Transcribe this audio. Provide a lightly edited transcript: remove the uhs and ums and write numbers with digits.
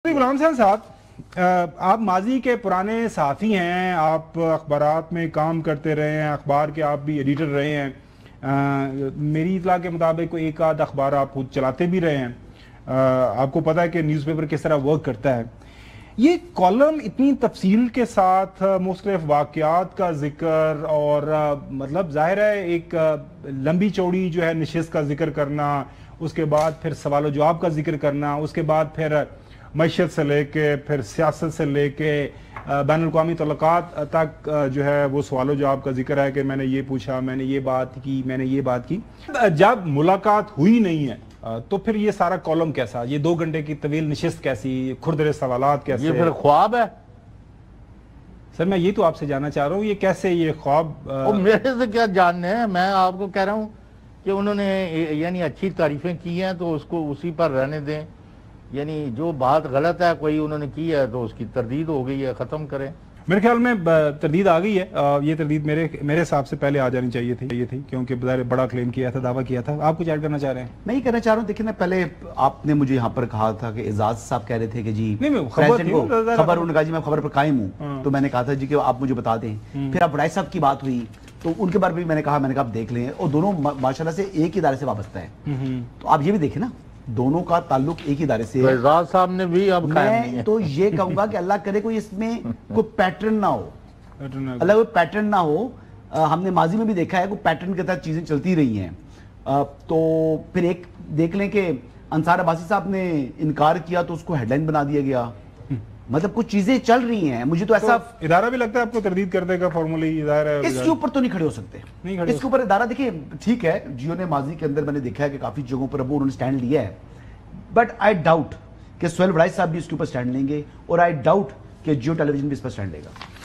गुलाम साहब, आप माजी के पुराने साथी हैं, आप अखबारात में काम करते रहे हैं, अखबार के आप भी एडिटर रहे हैं। मेरी इतला के मुताबिक एक आध अखबार आप खुद चलाते भी रहे हैं। आपको पता है कि न्यूज़पेपर किस तरह वर्क करता है। ये कॉलम इतनी तफसील के साथ मुख्तलिफ वाक़यात का जिक्र और मतलब ज़ाहिर है एक लंबी चौड़ी जो है नशिस्त का जिक्र करना, उसके बाद फिर सवाल जवाब का जिक्र करना, उसके बाद फिर मईशत से लेके फिर सियासत से लेके बैनुल-अक़वामी तल्लुकात तक जो है वो सवाल जवाब का जिक्र है कि मैंने ये पूछा, मैंने ये बात की, मैंने ये बात की। जब मुलाकात हुई नहीं है तो फिर ये सारा कॉलम कैसा, ये 2 घंटे की तवील नशिस्त कैसी, खुरदरे सवालात कैसे? ये फिर ख्वाब है सर। मैं ये तो आपसे जानना चाह रहा हूँ, ये कैसे ये ख्वाब? मेरे से क्या जानने हैं, मैं आपको कह रहा हूँ कि उन्होंने यानी अच्छी तारीफें की हैं तो उसको उसी पर रहने दें। यानी जो बात गलत है कोई उन्होंने की है तो उसकी तरदीद हो गई है, ख़त्म करें। मेरे ख्याल में तरदीद आ गई है। ये तरदीद मेरे हिसाब से पहले आ जानी चाहिए थी क्योंकि बड़ा क्लेम किया था, दावा किया था। आप कुछ ऐड करना चाह रहे हैं? मैं ये कहना चाह रहा हूँ, देखिए ना, पहले आपने मुझे यहाँ पर कहा था कि एजाज साहब कह रहे थे कि जी खबर उन्होंने कहा जी मैं खबर पर कायम हूँ, तो मैंने कहा था जी कि आप मुझे बता दें। फिर अब वड़ाई साहब की बात हुई तो उनके बारे में भी मैंने कहा आप देख लें, और दोनों माशाल्लाह से एक ही इदारे से वाबस्ता है। तो आप ये भी देखें ना, दोनों का ताल्लुक एक ही इदारे से है। एजाज साहब ने भी अब मैं तो ये कहूंगा कि अल्लाह करे कोई इसमें कोई पैटर्न ना हो, अल्लाह कोई पैटर्न ना हो। हमने माजी में भी देखा है कोई पैटर्न के तहत चीजें चलती रही हैं। तो फिर एक देख लें कि अंसार अब्बासी साहब ने इनकार किया तो उसको हेडलाइन बना दिया गया। मतलब कुछ चीजें चल रही हैं। मुझे तो ऐसा इदारा भी लगता है आपको तरदीद कर देगा फॉर्मली इदारा। इसके ऊपर तो नहीं खड़े हो सकते, इसके ऊपर इदारा। देखिए ठीक है, जियो ने माजी के अंदर मैंने देखा है कि काफी जगहों पर अब उन्होंने स्टैंड लिया है, बट आई डाउट कि सोहेल वड़ाई साहब भी इसके ऊपर स्टैंड लेंगे, और आई डाउट कि जियो टेलीविजन भी इस पर स्टैंड लेगा।